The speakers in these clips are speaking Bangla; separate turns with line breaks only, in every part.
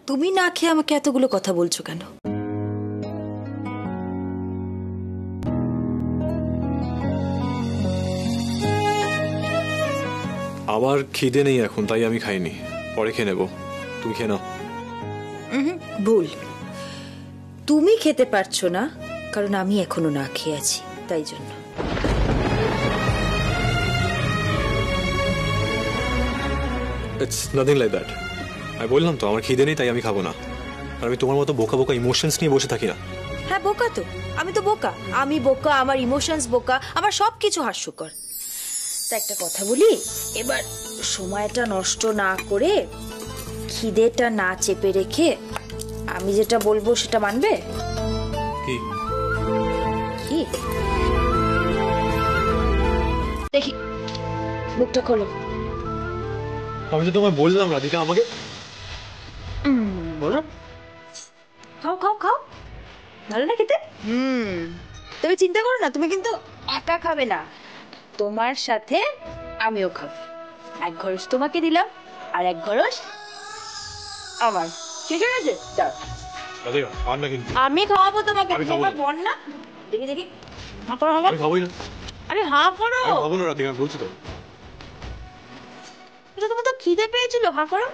তুমি না খেয়ে আমাকে এতগুলো কথা বলছো কেন?
আমার খিদে নেই এখন, তাই আমি খাইনি, পরে খেয়ে নেবো। তুমি খেয়ে নাও।
ভুল, তুমি খেতে পারছো না কারণ আমি এখনো না খেয়ে আছি, তাই জন্য।
It's nothing like that. আমি বললাম তো আমার খিদে নেই, তাই আমি খাবো না। আর আমি তোমার মতো বোকা বোকা ইমোশনস নিয়ে বসে থাকি না।
হ্যাঁ বোকা তো, আমি তো বোকা, আমি বোকা, আমার ইমোশনস বোকা, আমার সবকিছু হাস্যকর। তা একটা কথা বলি, এবার সময়টা নষ্ট না করে খিদেটা না চেপে রেখে আমি যেটা বলবো সেটা মানবে?
কি
কি দেখি, বুকটা খোলো।
আমি তো তোমায় বললাম রাধিকা আমাকে বলো।
খাও খাও খাও, ভালো না খেতে? তুমি চিন্তা করো না, তুমি কিন্তু একা খাবে না, তোমার সাথে আমিও খাবো। এক ঘরস তোমাকে দিলাম আর এক ঘরস আমার, ঠিক আছে? আমি খাওয়াবো তোমাকে, তোমার বোন না। দেখি দেখি, হা করো, আমি খাবোই না। আরে হা করো, আমি খাবো না রাধিকা, বলছি তো। এটা তোমার তো খিদে পেয়েছিল, হা করো।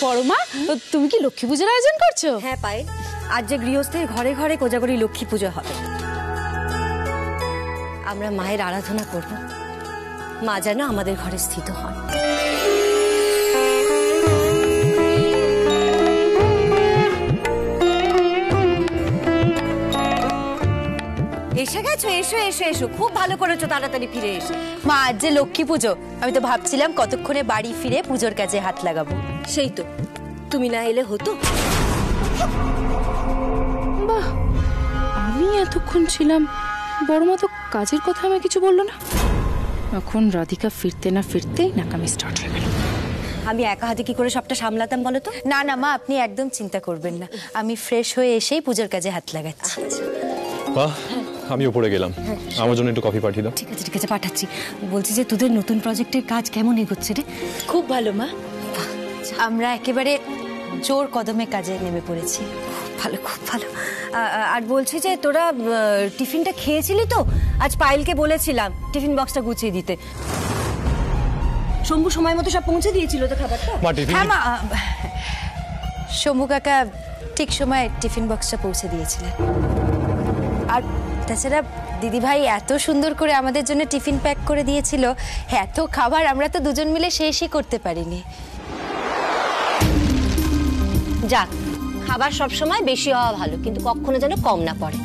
বড়মা, তুমি কি লক্ষ্মী পূজার আয়োজন করছো?
হ্যাঁ পায়েল, আজ যে গৃহস্থের ঘরে ঘরে কোজাগরি লক্ষ্মী পুজো হবে। আমরা মায়ের আরাধনা করব, মা যেন আমাদের ঘরে স্থিত হন। এসে গেছো? এসো এসো এসো, খুব ভালো করেছো তাড়াতাড়ি ফিরে এসে।
মা, আজ যে লক্ষ্মী পুজো, আমি তো ভাবছিলাম কতক্ষণে বাড়ি ফিরে পুজোর কাজে হাত লাগাবো।
সেই তো, তুমি না এলে হতো।
বাহ, আমি এতক্ষণ ছিলাম, বড়মা তো কাজের কথা আমায় কিছু বললো না। এখন রাধিকা ফিরতে না ফিরতেই নাকামি স্টার্ট হয়ে গেল।
আমি একা হাতে কি করে সবটা সামলাতাম বলো তো?
না না মা, আপনি একদম চিন্তা করবেন না, আমি ফ্রেশ হয়ে এসেই পুজোর কাজে হাত লাগাচ্ছি।
বাহ, আমি উপরে গেলাম, আমার জন্য একটু কফি পাঠিয়ে দাও।
ঠিক আছে ঠিক আছে, পাঠাচ্ছি। বলছি যে তোদের নতুন প্রজেক্টের কাজ কেমন এগোচ্ছে রে?
খুব ভালো মা, আমরা একেবারে জোর কদমে কাজে নেমে পড়েছি।
খুব ভালো খুব ভালো। আর বলছি যে তোরা টিফিনটা খেয়েছিলি তো? আজ পায়েলকে বলেছিলাম টিফিন বক্সটা গুছিয়ে দিতে। শম্ভু সময় মতো সব পৌঁছে দিয়েছিল তো খাবারটা?
হ্যাঁ মা, শম্ভু কাকা ঠিক সময় টিফিন বক্সটা পৌঁছে দিয়েছিলেন। আর তাছাড়া দিদিভাই এত সুন্দর করে আমাদের জন্য টিফিন প্যাক করে দিয়েছিল, এত খাবার আমরা তো দুজন মিলে শেষই করতে পারিনি।
যাক, খাবার সবসময় বেশি হওয়া ভালো, কিন্তু কখনো যেন কম না পড়ে।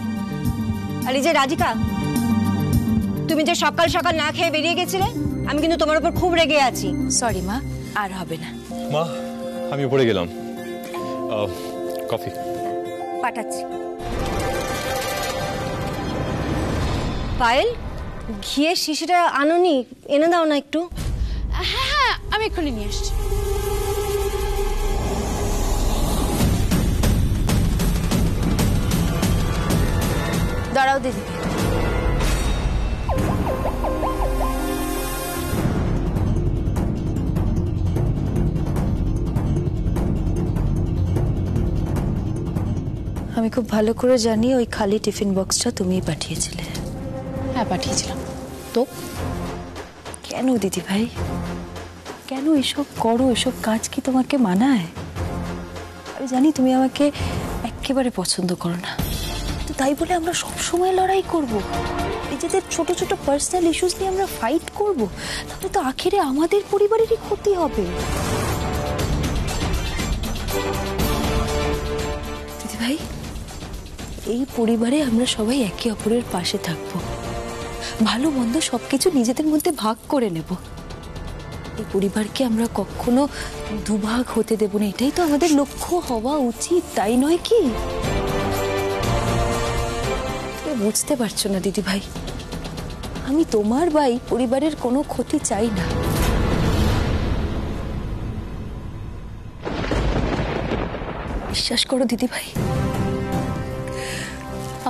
আর এই যে রাধিকা, তুমি যে সকাল সকাল না খেয়ে বেরিয়ে গেছিলে, আমি কিন্তু তোমার উপর খুব রেগে আছি।
সরি মা, আর হবে না।
মা, আমি উপরে গেলাম, কফি
পাঠাচ্ছি। পায়েল, ঘিয়ের শিশিটা আনোনি, এনে দাও না একটু।
হ্যাঁ হ্যাঁ, আমি এক্ষুনি নিয়ে আসছি। দাঁড়াও দিদি।
আমি খুব ভালো করে জানি ওই খালি টিফিন বক্সটা তুমিই পাঠিয়েছিলে।
হ্যাঁ পাঠিয়েছিলাম তো।
কেন দিদি ভাই, কেন এসব করো? এসব কাজ কি তোমাকে মানায়? আমি জানি তুমি আমাকে
একেবারে পছন্দ করো না, তো তাই বলে আমরা সব সময় লড়াই করব, নিজেদের ছোট ছোট পার্সোনাল ইস্যুস নিয়ে আমরা ফাইট করব, তাহলে তো আখেরে আমাদের পরিবারেরই ক্ষতি হবে। দিদি ভাই, এই পরিবারে আমরা সবাই একে অপরের পাশে থাকবো, ভালো মন্দ সবকিছু নিজেদের মধ্যে ভাগ করে নেব। এই পরিবারকে আমরা কখনো দুভাগ হতে দেব না, এটাই তো আমাদের লক্ষ্য হওয়া উচিত, তাই নয় কি? তুমি বুঝতে পারছো না দিদি ভাই, আমি তোমার ভাই পরিবারের কোনো ক্ষতি চাই না। বিশ্বাস করো দিদি ভাই,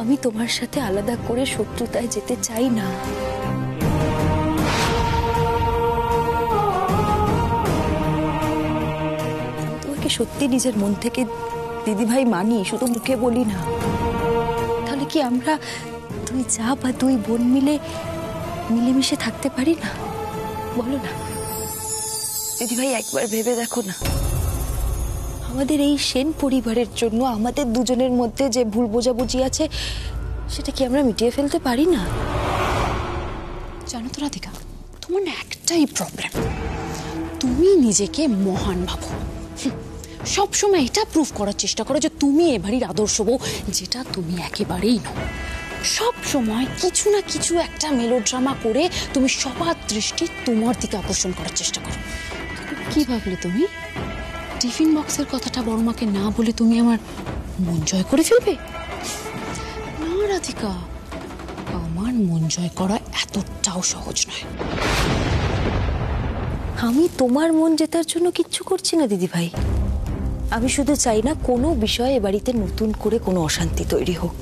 আমি তোমার সাথে আলাদা করে শত্রুতায় যেতে চাই না। তোমাকে সত্যি নিজের মন থেকে দিদি ভাই মানি, শুধু মুখে বলি না। তাহলে কি আমরা দুই যা বা দুই বোন মিলেমিশে থাকতে পারি না? বলো না দিদি ভাই, একবার ভেবে দেখো না, আমাদের এই সেন পরিবারের জন্য আমাদের দুজনের মধ্যে যে ভুল বোঝাবুঝি আছে সেটা কি আমরা মিটিয়ে ফেলতে পারি না?
জানো তো রাধিকা, তোমার না একটাই প্রবলেম, তুমি নিজেকে মহান ভাবো, সব সময় এটা প্রুফ করার চেষ্টা করো যে তুমি এ বাড়ির আদর্শ বউ, যেটা তুমি একেবারেই নও। সব সময় কিছু না কিছু একটা মেলোড্রামা করে তুমি সবার দৃষ্টি তোমার দিকে আকর্ষণ করার চেষ্টা করো। কি ভাবলে তুমি? টিফিন বক্সের কথাটা বড় মাকে না বলে তুমি আমার মন জয় করে ফেলবে? না রাধিকা, আমার মন জয় করা এতটাও সহজ নয়।
আমি তোমার মন জেতার জন্য কিচ্ছু করছি না দিদি ভাই, আমি শুধু চাই না কোনো বিষয়ে এ বাড়িতে নতুন করে কোনো অশান্তি তৈরি হোক।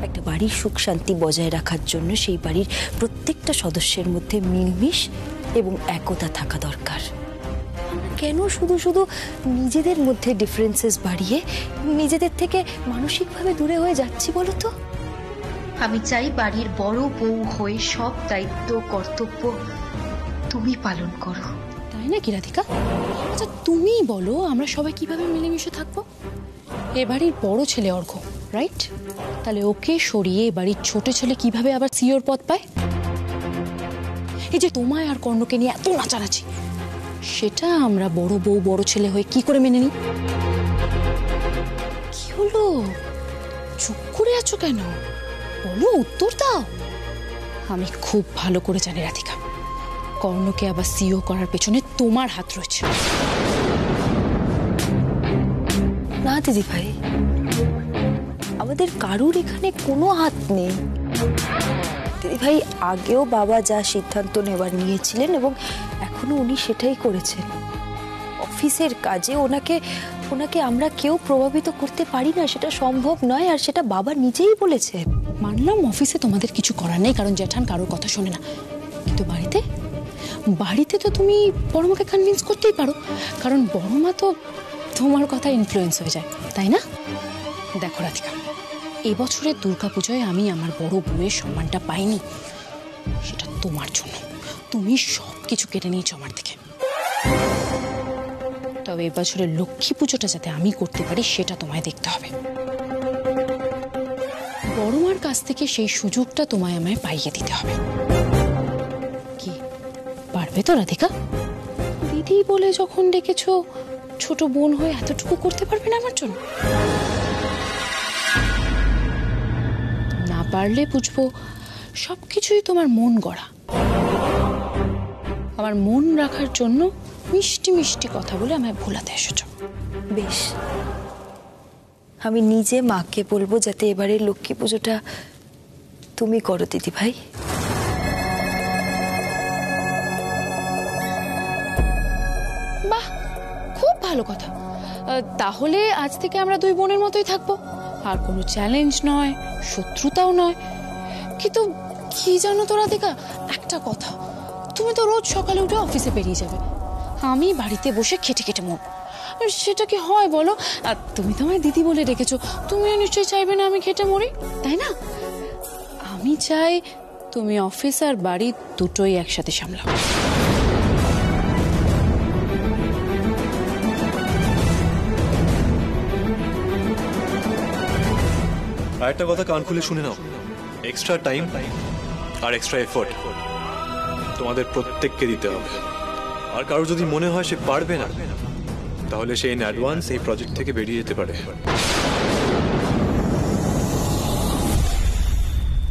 একটা বাড়ির সুখ শান্তি বজায় রাখার জন্য সেই বাড়ির প্রত্যেকটা সদস্যের মধ্যে মিলমিশ এবং একতা থাকা দরকার। কেন শুধু শুধু নিজেদের মধ্যে ডিফারেন্সেস বাড়িয়ে নিজেদের থেকে মানসিকভাবে দূরে হয়ে যাচ্ছি বলো তো?
আমি চাই বাড়ির বড় বউ হয়ে সব দায়িত্ব কর্তব্য তুমি পালন করো।
তাই নাকি রাধিকা? আচ্ছা তুমি বলো, আমরা সবাই কিভাবে মিলেমিশে থাকবো? এ বাড়ির বড় ছেলে অর্ঘ্য, রাইট? তাহলে ওকে সরিয়ে এ বাড়ির ছোট ছেলে কিভাবে আবার সিওর পদ পায়? এই যে তোমায় আর কর্ণকে নিয়ে এত নাচানাচি, সেটা আমরা বড় বউ বড় ছেলে হয়ে কি করে মেনে নিই? কি হলো, চুপ করে আছো কেন? বলো, উত্তর দাও। আমি খুব ভালো করে জানি রাধিকা, কর্ণকে আবার সিও করার পেছনে তোমার হাত রয়েছে।
না দিদি ভাই, আমাদের কারুর এখানে কোনো হাত নেই। দিদি ভাই, আগেও বাবা যা সিদ্ধান্ত নেবার নিয়েছিলেন এবং এখনো উনি সেটাই করেছেন। অফিসের কাজে ওনাকে আমরা কেউ প্রভাবিত করতে পারি না, সেটা সম্ভব নয়, আর সেটা বাবা নিজেই বলেছেন।
মানলাম অফিসে তোমাদের কিছু করার নেই, কারণ জ্যাঠান কারোর কথা শোনে না, কিন্তু বাড়িতে তো তুমি বড় মাকে কনভিন্স করতেই পারো, কারণ বড় মা তো তোমার কথা ইনফ্লুয়েন্স হয়ে যায়, তাই না? দেখো রাধিকা, এবছরের দুর্গাপুজোয় আমি আমার বড় বউয়ের সম্মানটা পাইনি, সেটা তোমার জন্য। তুমি সব কিছু কেটে নিয়েছো আমার থেকে। তবে এবছরের লক্ষ্মী পুজোটা যাতে আমি করতে পারি সেটা তোমায় দেখতে হবে। বড় মার কাছ থেকে সেই সুযোগটা তোমায় আমায় পাইয়ে দিতে হবে। কি পারবে তো রাধিকা? দিদি বলে যখন ডেকেছো, ছোট বোন হয়ে এতটুকু করতে পারবে না আমার জন্য? না পারলে বুঝবো সবকিছুই তোমার মন গড়া। আমার মন রাখার জন্য মিষ্টি মিষ্টি কথা বলে আমায় ভোলাতে এসেছো।
বেশ, আমি নিজে মাকে বলবো যাতে এবারে লক্ষ্মী পুজোটা তুমি করো দিদি ভাই।
বাহ, খুব ভালো কথা। তাহলে আজ থেকে আমরা দুই বোনের মতোই থাকবো, আর কোনো চ্যালেঞ্জ নয়, শত্রুতাও নয়। কিন্তু কি জানো তো রাধিকা, একটা কথা, তুমি তো রোজ সকালে উঠে অফিসে বেরিয়ে যাবে, আমি বাড়িতে বসে খেটে খেটে মরব। সেটা কি হয় বলো? আর তুমি তো আমায় দিদি বলে রেখেছো, তুমিও নিশ্চয়ই চাইবে না আমি খেটে মরি, তাই না? আমি চাই তুমি অফিস আর বাড়ি দুটোই একসাথে সামলাও।
আর একটা কথা কান খুলে শুনে নাও, এক্সট্রা টাইম আর এক্সট্রা এফোর্ট তোমাদের প্রত্যেককে দিতে হবে। আর কারো যদি মনে হয় সে পারবে না, তাহলে সে ইন অ্যাডভান্স এই প্রজেক্ট থেকে বেরিয়ে যেতে পারে।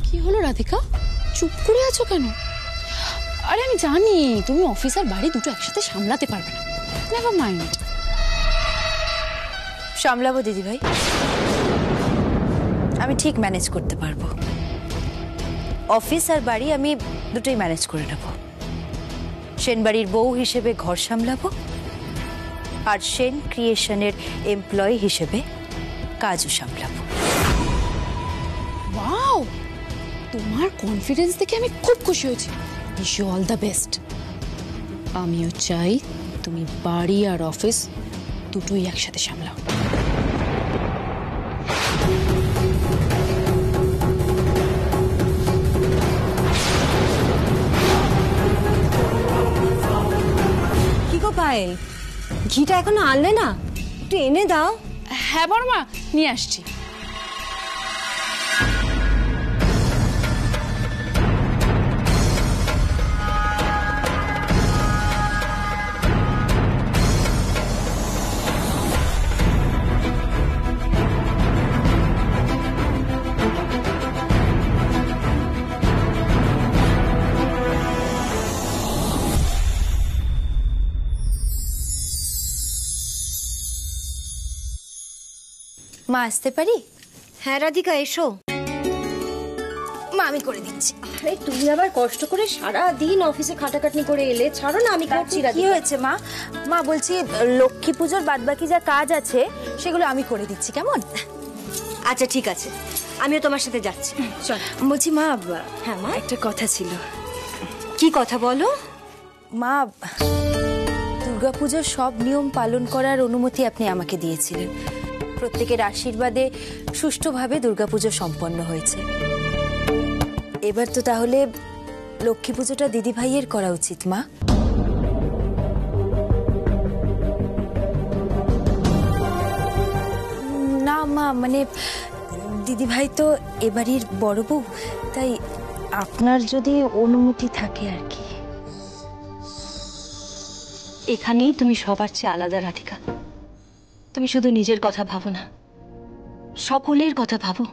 কি হলো রাধিকা, চুপ করে আছো কেন? আরে আমি জানি তুমি অফিস আর বাড়ি দুটো একসাথে সামলাতে পারবে না। নেভার মাইন্ড,
সামলাবো দিদিভাই, আমি ঠিক ম্যানেজ করতে পারবো। অফিস আর বাড়ি আমি দুটোই ম্যানেজ করে নেব। সেন বাড়ির বউ হিসেবে ঘর সামলাবো, আর সেন ক্রিয়েশনের এমপ্লয়ি হিসেবে কাজও সামলাবো।
ওয়াও, তোমার কনফিডেন্স দেখে আমি খুব খুশি হয়েছি। Wish you all the best. আমিও চাই তুমি বাড়ি আর অফিস দুটোই একসাথে সামলাও।
কি গো পায়েল, ঘিটা এখনো আনলে না? একটু এনে দাও।
হ্যাঁ বড়মা, নিয়ে আসছি।
মা আসতে পারি?
হ্যাঁ রাধিকা, এসো।
মা আমি করে দিচ্ছি।
আরে তুমি আবার কষ্ট করে সারা দিন অফিসে খাটাখাটনি করে এলে, ছাড়ো না, আমি করছি।
কি
রাধিকা,
হয়েছে মা? মা বলছি লক্ষ্মী পুজোর বাদবাকি যা কাজ আছে সেগুলো আমি করে দিচ্ছি, কেমন?
আচ্ছা ঠিক আছে, আমিও তোমার সাথে যাচ্ছি। চল।
বলছি মা,
হ্যাঁ মা,
একটা কথা ছিল।
কি কথা বলো?
মা, দুর্গাপুজোর সব নিয়ম পালন করার অনুমতি আপনি আমাকে দিয়েছিলেন। প্রত্যেকের আশীর্বাদে সুষ্ঠুভাবে দুর্গাপুজো সম্পন্ন হয়েছে। এবার তো তাহলে লক্ষ্মী পুজোটা দিদি ভাইয়ের করা উচিত মা। না মা, মানে দিদি ভাই তো এবাড়ির বড় বউ, তাই আপনার যদি অনুমতি থাকে আর কি।
এখানেই তুমি সবার চেয়ে আলাদা রাধিকা। তুমি শুধু নিজের কথা ভাবো না, সকলের কথা ভাবো।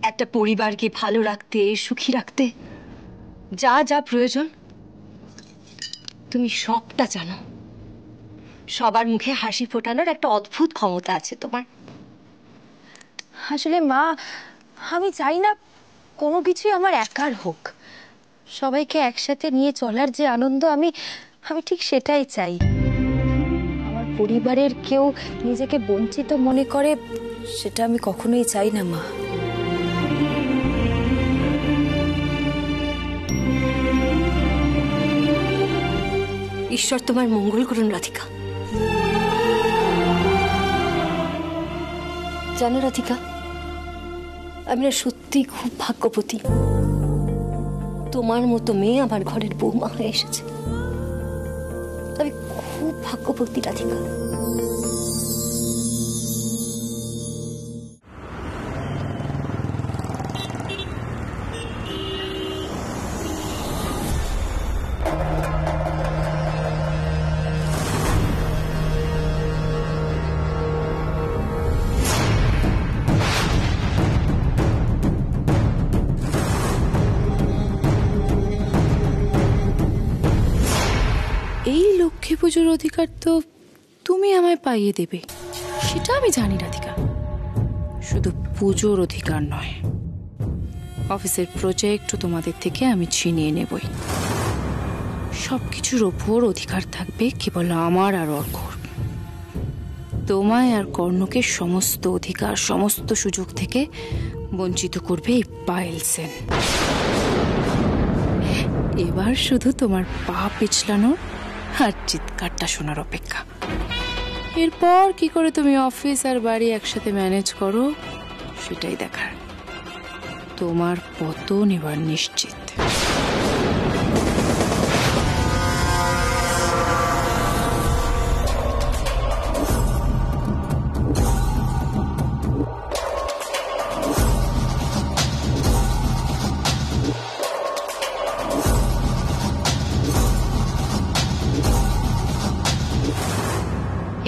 একটা পরিবারকে ভালো রাখতে, সুখী রাখতে যা যা প্রয়োজন তুমি সবটা জানো। সবার মুখে হাসি ফোটানোর একটা অদ্ভুত ক্ষমতা আছে তোমার।
আসলে মা, আমি চাই না কোনো কিছুই আমার একার হোক। সবাইকে একসাথে নিয়ে চলার যে আনন্দ, আমি ঠিক সেটাই চাই। আমার পরিবারের কেউ নিজেকে বঞ্চিত মনে করে, সেটা আমি কখনোই চাই না মা।
ঈশ্বর তোমার মঙ্গল করুন রাধিকা। জানো রাধিকা, আমি না সত্যি খুব ভাগ্যবতী। তোমার মতো মেয়ে আমার ঘরের বৌমা হয়ে এসেছে। আমি খুব ভাগ্যবতী রাধিকা।
এই লক্ষ্মী পুজোর অধিকার তো তুমি আমায় পাইয়ে দেবে, সেটা আমি জানি রাধিকা। শুধু পুজোর অধিকার নয়, অফিসের প্রজেক্টও তোমাদের থেকে আমি ছিনিয়ে নেবই। সবকিছুর ওপর অধিকার থাকবে কেবল আমার আর অর্ঘর। তোমায় আর কর্ণকে সমস্ত অধিকার, সমস্ত সুযোগ থেকে বঞ্চিত করবে এই পায়েল সেন। এবার শুধু তোমার পা পিছলানোর আর চিৎকারটা শোনার অপেক্ষা। এরপর কি করে তুমি অফিস আর বাড়ি একসাথে ম্যানেজ করো সেটাই দেখার। তোমার পতন এবার নিশ্চিত।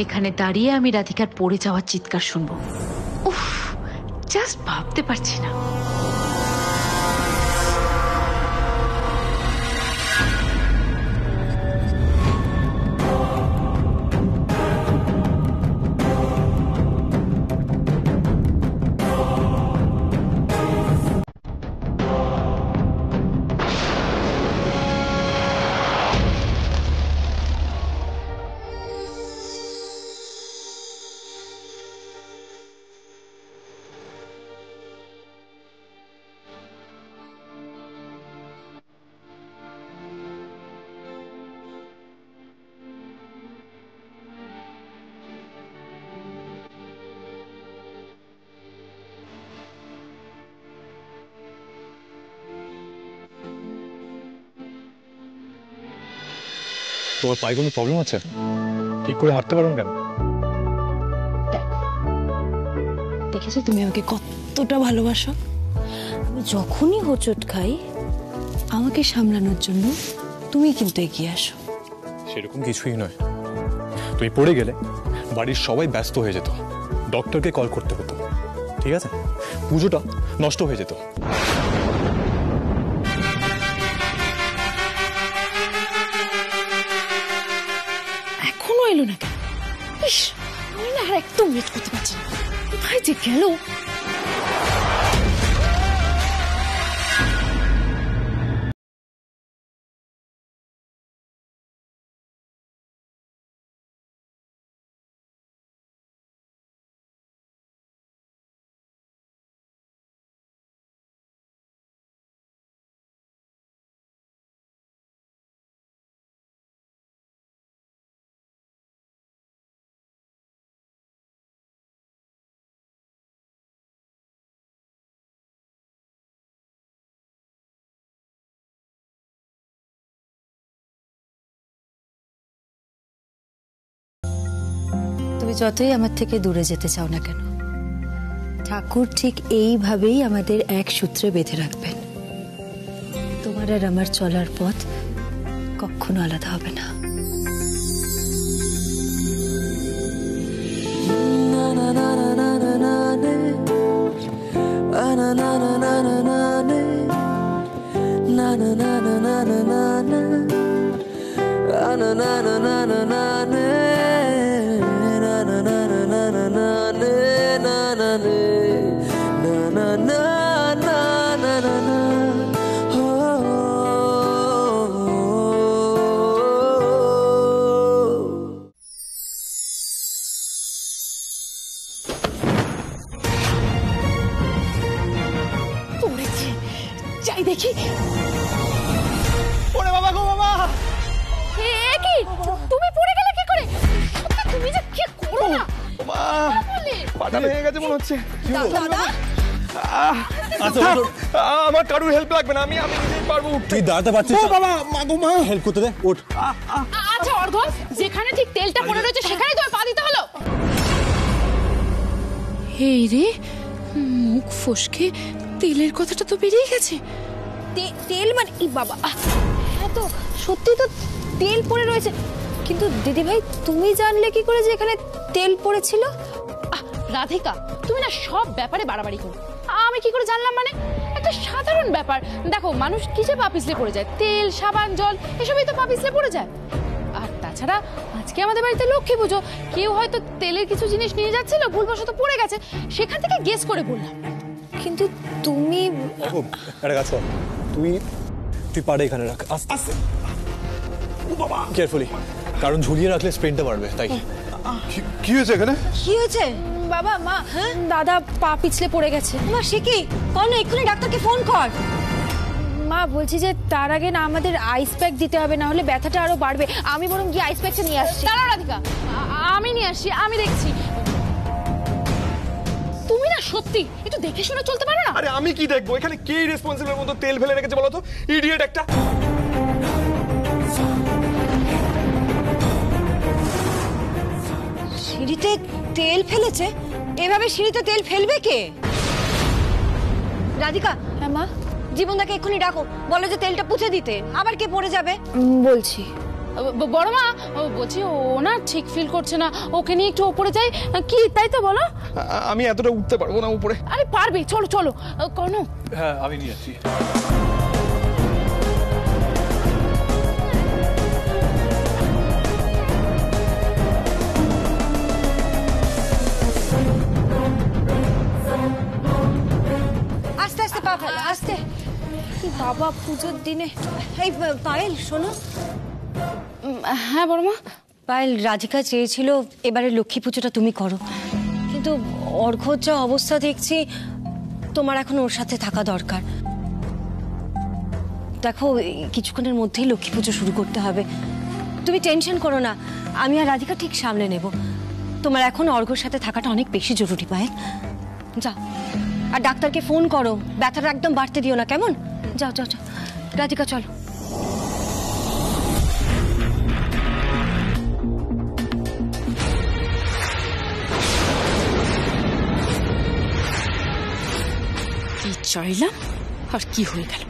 এখানে দাঁড়িয়ে আমি রাধিকার পড়ে যাওয়ার চিৎকার শুনবো। উফ, জাস্ট ভাবতে পারছি না।
তোমার পায়ে কোনো প্রবলেম আছে? ঠিক করে হাঁটতে পারো কেন?
দেখেছো তুমি আমাকে কতটা ভালোবাসো। আমি যখনই হোঁচট খাই আমাকে সামলানোর জন্য তুমি কিন্তু এগিয়ে আসো।
সেরকম কিছুই নয়, তুমি পড়ে গেলে বাড়ির সবাই ব্যস্ত হয়ে যেত, ডক্টরকে কল করতে হতো, ঠিক আছে? পুজোটা নষ্ট হয়ে যেত।
এখনো এলো না কেন? ইস, আমি না আর একদম ওয়েট করতে পারছি না। কোথায় যে গেল?
তুমি যতই আমার থেকে দূরে যেতে চাও না কেন, ঠাকুর ঠিক এইভাবেই আমাদের এক সূত্রে বেঁধে রাখবেন। তোমার আর আমার চলার পথ কখনো আলাদা হবে না।
যাই দেখি।
ওরে বাবা গো বাবা!
কি তুমি পড়ে গেলে কি করে? তুমি যে কি করো না?
মা, পাটা ভেঙে গেছে মনে হচ্ছে।
দাদা
আমার কারোর হেল্প লাগবে না, আমি নিজেই পারবো।
তুই দাঁড়াতে পারছিস? ও বাবা, মা গো মা, হেল্প করতে দে, ওঠ।
আচ্ছা অর্ঘ, যেখানে ঠিক তেলটা পড়ে রয়েছে সেখানেই তোমার পা দিতে হলো? এই রে, মুখ ফসকে তেলের কথাটা তো বেরিয়ে গেছে। তেল মানে ই বাবা,
হ্যাঁ তো সত্যি তো তেল পড়ে রয়েছে। কিন্তু দিদি ভাই তুমি জানলে কি করে যে এখানে তেল পড়েছিল?
রাধিকা, তুমি না সব ব্যাপারে বাড়াবাড়ি করো। আমি কি করে জানলাম মানে? একটা সাধারণ ব্যাপার। দেখো, মানুষ কিসে পা পিছলে পড়ে যায়? তেল, সাবান, জল এসবই তো পা পিছলে পড়ে যায়। আর তাছাড়া আজকে আমাদের বাড়িতে লক্ষ্মী পুজো, কেউ হয়তো তেলের কিছু জিনিস নিয়ে যাচ্ছিল, ভুলবশত পড়ে গেছে, সেখান থেকে গেস করে বললাম।
কিন্তু তুমি
একটা কাজ কর, তুই পাড়ে এখানে রাখ, আস্তে কেয়ারফুলি, কারণ ঝুলিয়ে রাখলে স্প্রেনটা বাড়বে। তাই
কি হয়েছে এখানে?
কি হয়েছে?
বাবা, মা, দাদা পা পিছলে পড়ে গেছে।
মা সে কি? কর্ণ, এক্ষুনি ডাক্তারকে ফোন কর।
মা বলছি যে তার আগে না আমাদের আইস প্যাক দিতে হবে, না হলে ব্যথাটা আরো বাড়বে। আমি বরং গিয়ে আইস প্যাকটা নিয়ে আসছি। দাঁড়াও রাধিকা, আমি নিয়ে আসছি, আমি দেখছি। তুমি না সত্যি একটু দেখে শুনে চলতে পারো না?
আরে আমি কি দেখবো? এখানে কে রেসপন্সিবল মতো তেল ফেলে রেখেছে বলো তো? ইডিয়েট একটা।
সিঁড়িতে তেল ফেলেছে? এভাবে সিঁড়িতে তেল ফেলবে কে? রাধিকা।
হ্যাঁ মা?
জীবনদাকে এক্ষুনি ডাকো, বলো যে তেলটা পুঁছে দিতে। আবার কে পড়ে যাবে?
বলছি। বড় মা বলছি ও না ঠিক ফিল করছে না, ওকে নিয়ে একটু উপরে যাই কি, তাই তো বলো?
আমি এতটা উঠতে পারবো না উপরে।
আরে পারবে, চলো চলো কর্ণ।
হ্যাঁ আমি নিয়ে যাচ্ছি।
আস্তে আস্তে পা ফেলো, আস্তে।
বাবা পুজোর দিনে।
এই পায়েল শোনো।
হ্যাঁ বড় মা।
পায়েল, রাধিকা চেয়েছিল এবারে লক্ষ্মী পুজোটা তুমি করো, কিন্তু অর্ঘ্যর যা অবস্থা দেখছি তোমার এখন ওর সাথে থাকা দরকার। দেখো কিছুক্ষণের মধ্যেই লক্ষ্মী পুজো শুরু করতে হবে, তুমি টেনশন করো না, আমি আর রাধিকা ঠিক সামলে নেব। তোমার এখন অর্ঘ্যর সাথে থাকাটা অনেক বেশি জরুরি পায়েল। যাও, আর ডাক্তারকে ফোন করো, ব্যথাটা একদম বাড়তে দিও না, কেমন? যাও যাও যাও, রাধিকা চলো।
কি চাইলাম আর কি হয়ে গেল?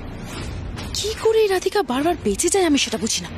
কি করে রাধিকা বারবার বেঁচে যায় আমি সেটা বুঝি না।